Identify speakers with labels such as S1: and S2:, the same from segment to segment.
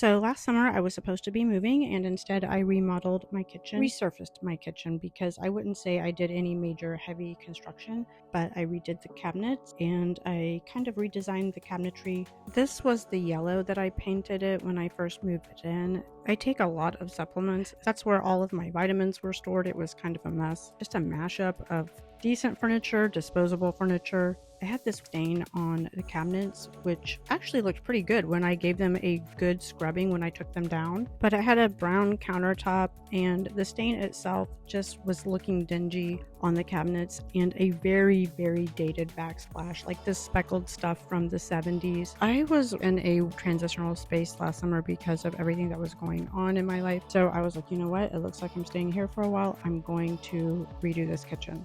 S1: So last summer I was supposed to be moving, and instead I remodeled my kitchen, resurfaced my kitchen, because I wouldn't say I did any major heavy construction, but I redid the cabinets and I kind of redesigned the cabinetry. This was the yellow that I painted it when I first moved it in. I take a lot of supplements. That's where all of my vitamins were stored. It was kind of a mess, just a mashup of decent furniture, disposable furniture. I had this stain on the cabinets, which actually looked pretty good when I gave them a good scrubbing when I took them down. But I had a brown countertop, and the stain itself just was looking dingy on the cabinets, and a very, very dated backsplash, like this speckled stuff from the 70s. I was in a transitional space last summer because of everything that was going on in my life. So I was like, you know what? It looks like I'm staying here for a while. I'm going to redo this kitchen.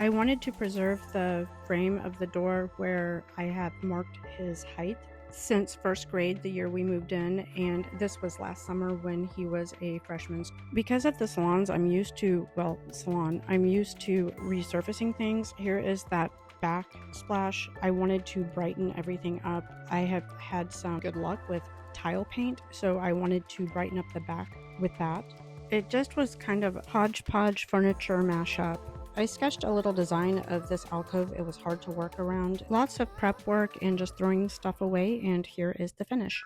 S1: I wanted to preserve the frame of the door where I had marked his height since first grade, the year we moved in, and this was last summer when he was a freshman. Because of the salons I'm used to, I'm used to resurfacing things. Here is that backsplash. I wanted to brighten everything up. I have had some good luck with tile paint, so I wanted to brighten up the back with that. It just was kind of hodgepodge furniture mashup. I sketched a little design of this alcove. It was hard to work around. Lots of prep work and just throwing stuff away, and here is the finish.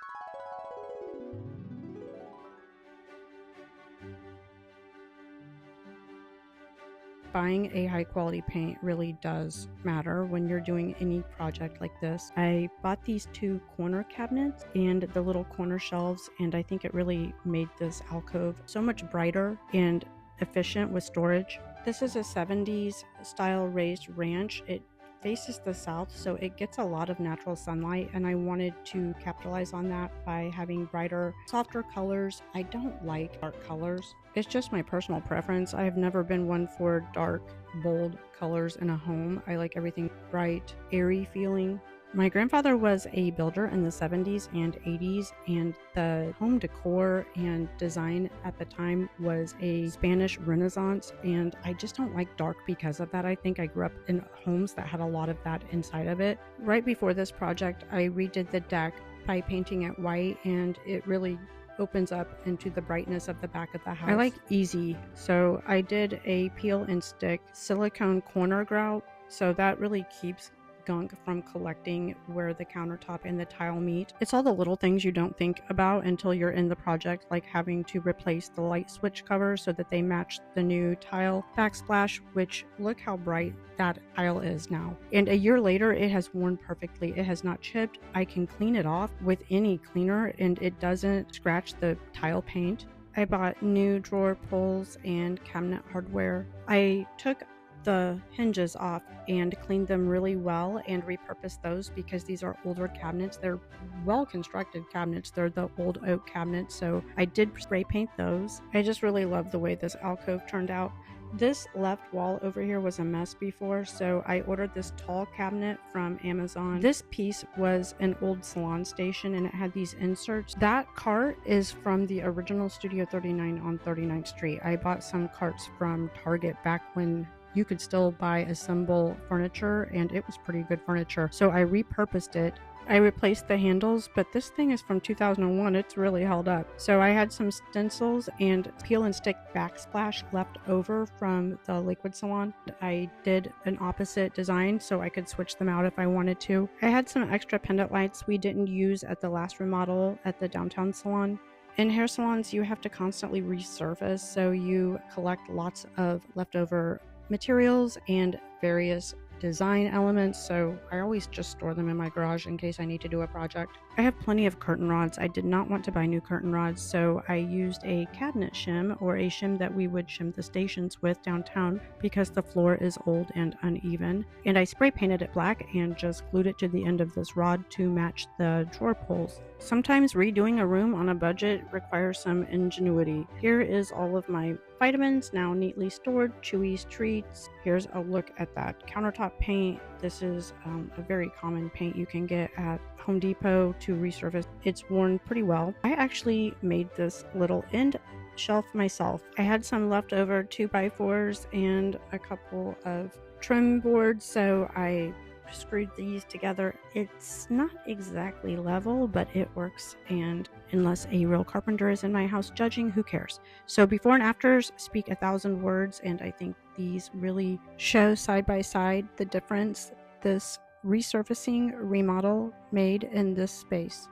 S1: Buying a high quality paint really does matter when you're doing any project like this. I bought these two corner cabinets and the little corner shelves, and I think it really made this alcove so much brighter and efficient with storage. This is a 70s style raised ranch. It faces the south, so it gets a lot of natural sunlight, and I wanted to capitalize on that by having brighter, softer colors. I don't like dark colors. It's just my personal preference. I have never been one for dark, bold colors in a home. I like everything bright, airy feeling. My grandfather was a builder in the 70s and 80s, and the home decor and design at the time was a Spanish Renaissance, and I just don't like dark because of that. I think I grew up in homes that had a lot of that inside of it. Right before this project, I redid the deck by painting it white, and it really opens up into the brightness of the back of the house. I like easy, so I did a peel and stick silicone corner grout, so that really keeps gunk from collecting where the countertop and the tile meet. It's all the little things you don't think about until you're in the project, like having to replace the light switch covers so that they match the new tile backsplash, which look how bright that tile is now. And a year later, it has worn perfectly. It has not chipped. I can clean it off with any cleaner and it doesn't scratch the tile paint. I bought new drawer pulls and cabinet hardware. I took the hinges off and cleaned them really well and repurposed those because these are older cabinets. They're well constructed cabinets. They're the old oak cabinets, so I did spray paint those. I just really love the way this alcove turned out. This left wall over here was a mess before, so I ordered this tall cabinet from Amazon. This piece was an old salon station and it had these inserts. That cart is from the original Studio 39 on 39th Street. I bought some carts from Target back when you could still buy assemble furniture, and it was pretty good furniture. So I repurposed it. I replaced the handles, but this thing is from 2001. It's really held up. So I had some stencils and peel and stick backsplash left over from the liquid salon. I did an opposite design so I could switch them out if I wanted to. I had some extra pendant lights we didn't use at the last remodel at the downtown salon. In hair salons, you have to constantly resurface, so you collect lots of leftover materials and various design elements, so I always just store them in my garage in case I need to do a project. I have plenty of curtain rods. I did not want to buy new curtain rods, so I used a cabinet shim, or a shim that we would shim the stations with downtown because the floor is old and uneven, and I spray painted it black and just glued it to the end of this rod to match the drawer pulls. Sometimes redoing a room on a budget requires some ingenuity. Here is all of my vitamins now neatly stored, Chewy's treats. Here's a look at that countertop paint. This is a very common paint you can get at Home Depot to resurface. It's worn pretty well. I actually made this little end shelf myself. I had some leftover 2x4s and a couple of trim boards, so I screwed these together. It's not exactly level, but it works, and unless a real carpenter is in my house judging, who cares? So before and afters speak 1,000 words, and I think these really show side by side the difference this resurfacing remodel made in this space.